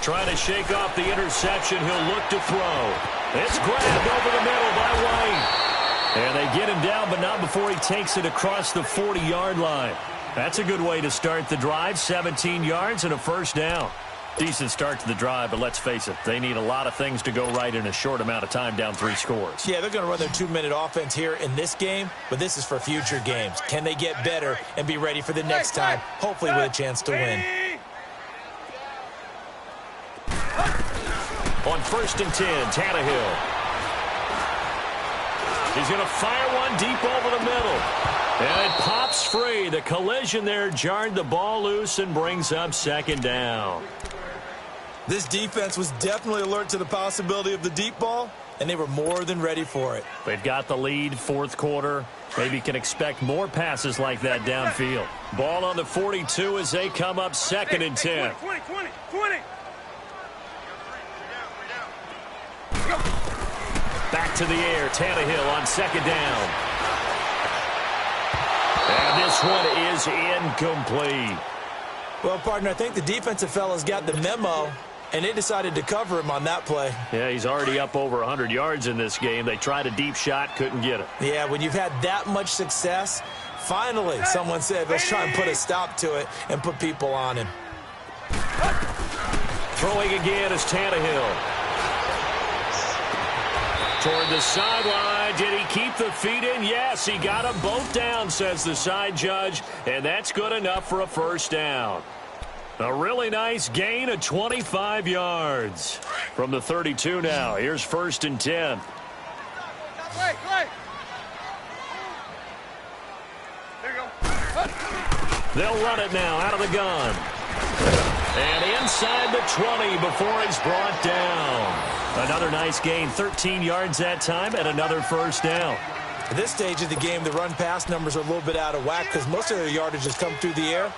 Trying to shake off the interception. He'll look to throw. It's grabbed over the middle by White. And they get him down, but not before he takes it across the 40-yard line. That's a good way to start the drive. 17 yards and a first down. Decent start to the drive, but let's face it, they need a lot of things to go right in a short amount of time, down 3 scores. Yeah, they're going to run their 2-minute offense here in this game, but this is for future games. Can they get better and be ready for the next time, hopefully with a chance to win? On 1st and 10, Tannehill. He's going to fire one deep over the middle. And it pops free. The collision there jarred the ball loose and brings up 2nd down. This defense was definitely alert to the possibility of the deep ball, and they were more than ready for it. They've got the lead, 4th quarter. Maybe can expect more passes like that downfield. Ball on the 42 as they come up 2nd and 10. 20. Back to the air, Tannehill on 2nd down. And this one is incomplete. Well, partner, I think the defensive fellas got the memo, and they decided to cover him on that play. Yeah, he's already up over 100 yards in this game. They tried a deep shot, couldn't get it. Yeah, when you've had that much success, finally someone said, let's try and put a stop to it and put people on him. Throwing again is Tannehill. Toward the sideline. Did he keep the feet in? Yes, he got them both down, says the side judge, and that's good enough for a first down. A really nice gain of 25 yards. From the 32 now, here's 1st and 10. There you go. They'll run it now out of the gun. And inside the 20 before he's brought down. Another nice gain, 13 yards that time, and another first down. At this stage of the game, the run-pass numbers are a little bit out of whack because most of their yardage has come through the air.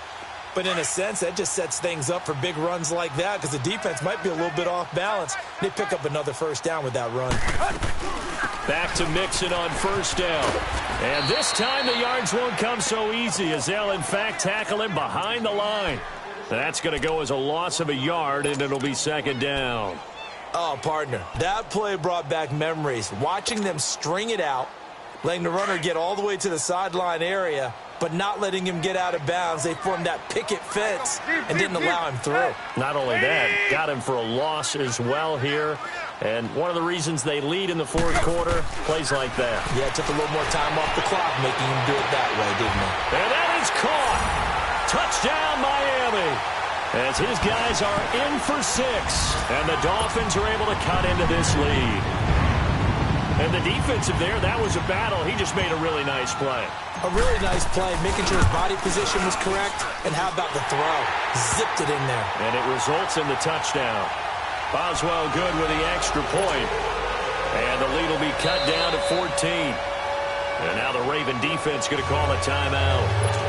But in a sense, that just sets things up for big runs like that because the defense might be a little bit off balance. They pick up another first down with that run. Back to Mixon on first down. And this time the yards won't come so easy as they'll, in fact, tackle him behind the line. That's going to go as a loss of a yard, and it'll be 2nd down. Oh, partner, that play brought back memories. Watching them string it out, letting the runner get all the way to the sideline area, but not letting him get out of bounds. They formed that picket fence and didn't allow him through. Not only that, got him for a loss as well here. And one of the reasons they lead in the 4th quarter, plays like that. Yeah, it took a little more time off the clock, making him do it that way, didn't it? And that is caught. Touchdown, Miami. As his guys are in for 6, and the Dolphins are able to cut into this lead. And the defensive there, that was a battle. He just made a really nice play. A really nice play, making sure his body position was correct. And how about the throw? Zipped it in there. And it results in the touchdown. Boswell good with the extra point. And the lead will be cut down to 14. And now the Raven defense going to call a timeout.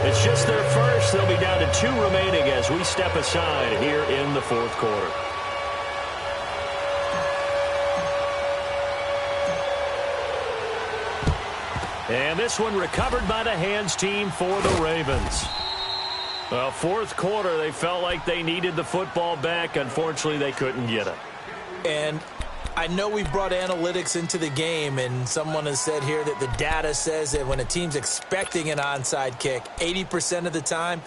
It's just their first. They'll be down to 2 remaining as we step aside here in the 4th quarter. And this one recovered by the hands team for the Ravens. Well, 4th quarter, they felt like they needed the football back. Unfortunately, they couldn't get it. And I know we brought analytics into the game, and someone has said here that the data says that when a team's expecting an onside kick, 80% of the time,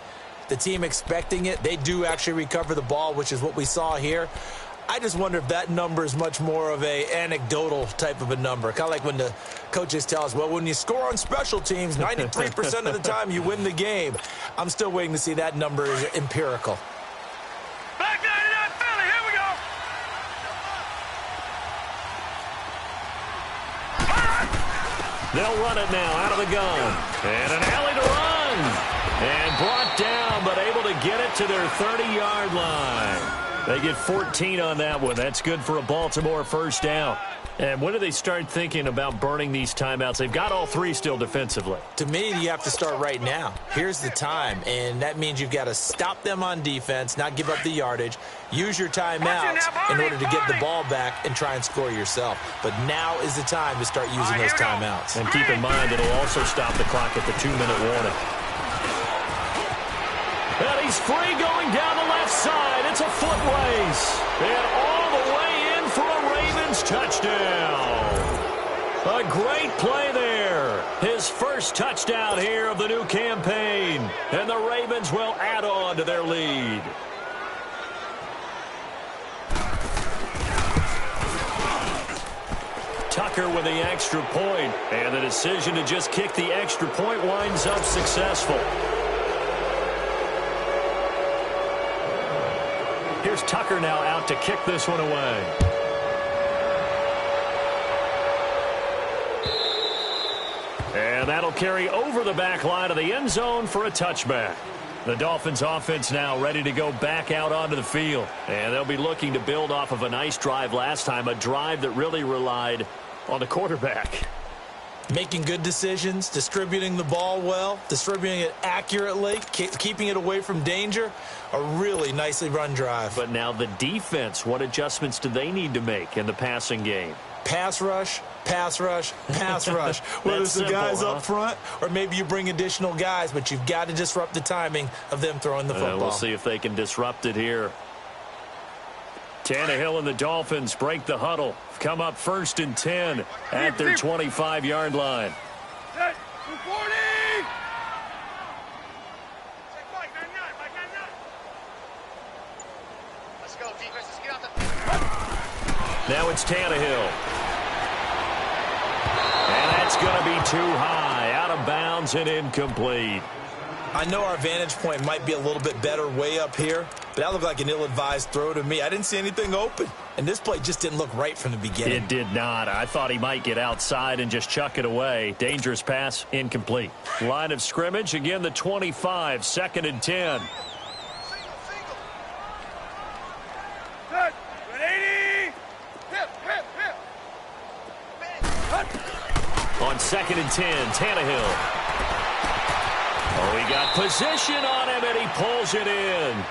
the team expecting it, they do actually recover the ball, which is what we saw here. I just wonder if that number is much more of a anecdotal type of a number. Kind of like when the coaches tell us, well, when you score on special teams, 93% of the time you win the game. I'm still waiting to see that number is empirical. Back 99 Philly, here we go. They'll run it now out of the gun. And an alley to run. And brought down, but able to get it to their 30-yard line. They get 14 on that one. That's good for a Baltimore first down. And when do they start thinking about burning these timeouts? They've got all three still defensively. To me, you have to start right now. Here's the time, and that means you've got to stop them on defense, not give up the yardage, use your timeouts in order to get the ball back and try and score yourself. But now is the time to start using those timeouts. And keep in mind, it'll also stop the clock at the 2-minute warning. And he's free going down the left side. It's a foot race. And all the way in for a Ravens touchdown. A great play there. His first touchdown here of the new campaign. And the Ravens will add on to their lead. Tucker with the extra point. And the decision to just kick the extra point winds up successful. Here's Tucker now out to kick this one away. And that'll carry over the back line of the end zone for a touchback. The Dolphins offense now ready to go back out onto the field. And they'll be looking to build off of a nice drive last time, a drive that really relied on the quarterback. Making good decisions, distributing the ball well, distributing it accurately, keeping it away from danger. A really nicely run drive. But now the defense, what adjustments do they need to make in the passing game? Pass rush, pass rush, pass rush. Whether it's the guys up front or maybe you bring additional guys, but you've got to disrupt the timing of them throwing the football. We'll see if they can disrupt it here. Tannehill and the Dolphins break the huddle. Come up 1st and 10 at their 25-yard line. Set, 240. Let's go, defense. Let's get out the... Now it's Tannehill. And that's going to be too high. Out of bounds and incomplete. I know our vantage point might be a little bit better way up here, but that looked like an ill-advised throw to me. I didn't see anything open, and this play just didn't look right from the beginning. It did not. I thought he might get outside and just chuck it away. Dangerous pass, incomplete. Line of scrimmage, again the 25, 2nd and 10. Set, 180. Hip, hip, hip. On 2nd and 10, Tannehill. Oh, he got position on him, and he pulls it in.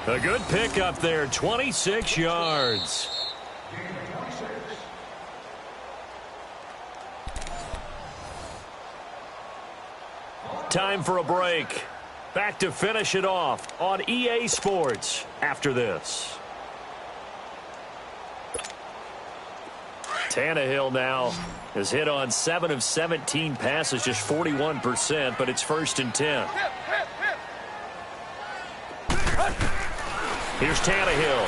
A good pickup there, 26 yards. Time for a break. Back to finish it off on EA Sports after this. Tannehill now has hit on 7 of 17 passes, just 41%, but it's 1st and 10. Here's Tannehill.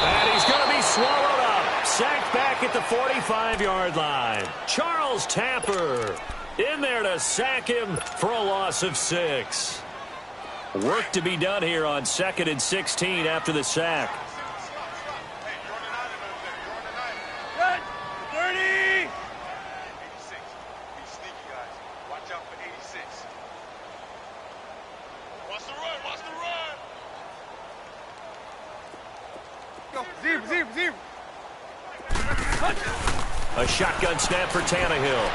And he's going to be swallowed up. Sacked back at the 45-yard line. Charles Tapper in there to sack him for a loss of 6. Work to be done here on 2nd and 16 after the sack. 30. 86. Be sneaky, guys. Watch out for 86. Watch the run. Watch the run. Go. Zero, zero, zero. A shotgun snap for Tannehill.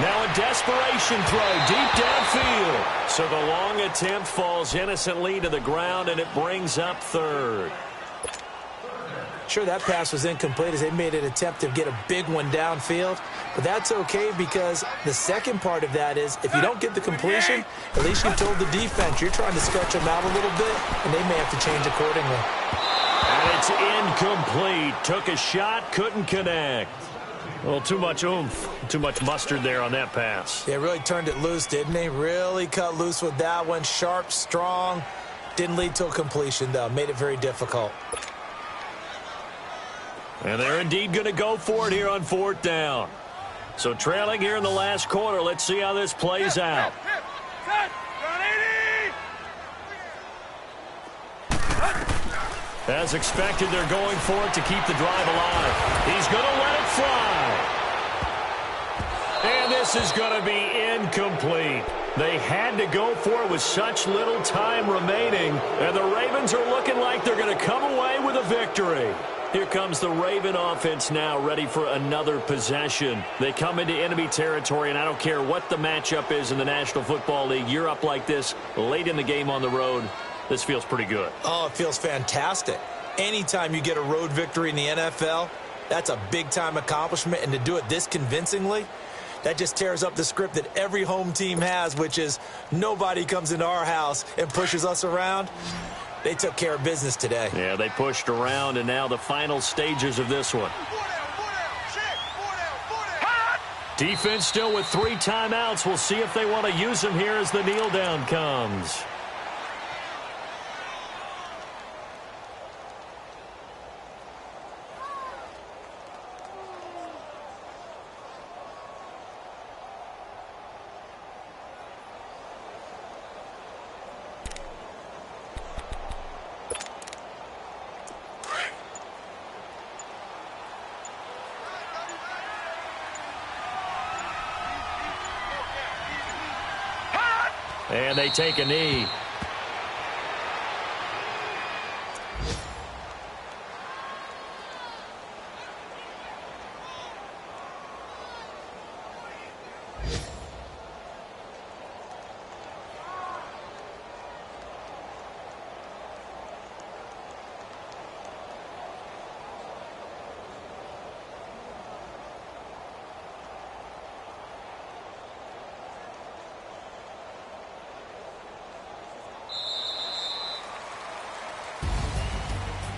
Now a desperation throw deep downfield. So the long attempt falls innocently to the ground, and it brings up 3rd. Sure, that pass was incomplete as they made an attempt to get a big one downfield. But that's okay because the second part of that is if you don't get the completion, at least you've told the defense you're trying to stretch them out a little bit, and they may have to change accordingly. And it's incomplete. Took a shot, couldn't connect. Well, too much oomph, too much mustard there on that pass. They really turned it loose, didn't they? Really cut loose with that one. Sharp, strong. Didn't lead to a completion, though. Made it very difficult. And they're indeed going to go for it here on 4th down. So trailing here in the last quarter. Let's see how this plays out. As expected, they're going for it to keep the drive alive. He's going to let it fly. And this is going to be incomplete. They had to go for it with such little time remaining. And the Ravens are looking like they're going to come away with a victory. Here comes the Raven offense now, ready for another possession. They come into enemy territory, and I don't care what the matchup is in the National Football League. You're up like this late in the game on the road. This feels pretty good. Oh, it feels fantastic. Anytime you get a road victory in the NFL, that's a big-time accomplishment. And to do it this convincingly, that just tears up the script that every home team has, which is nobody comes into our house and pushes us around. They took care of business today. Yeah, they pushed around, and now the final stages of this one. Defense still with 3 timeouts. We'll see if they want to use them here as the kneel down comes. And they take a knee.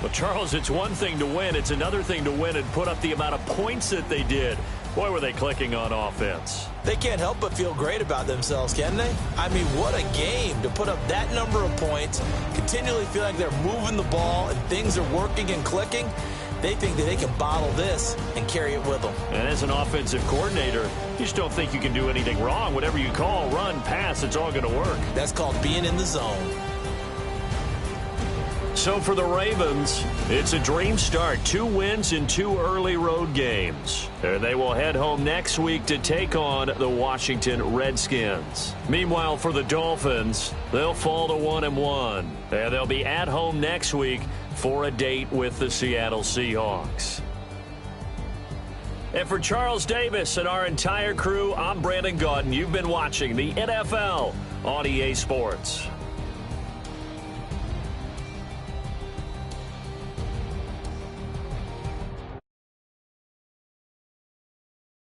Well, Charles, it's one thing to win. It's another thing to win and put up the amount of points that they did. Boy, were they clicking on offense. They can't help but feel great about themselves, can they? I mean, what a game to put up that number of points, continually feel like they're moving the ball and things are working and clicking. They think that they can bottle this and carry it with them. And as an offensive coordinator, you just don't think you can do anything wrong. Whatever you call, run, pass, it's all going to work. That's called being in the zone. So for the Ravens, it's a dream start. 2 wins in 2 early road games. And they will head home next week to take on the Washington Redskins. Meanwhile, for the Dolphins, they'll fall to 1-1. And they'll be at home next week for a date with the Seattle Seahawks. And for Charles Davis and our entire crew, I'm Brandon Gaudin. You've been watching the NFL on EA Sports.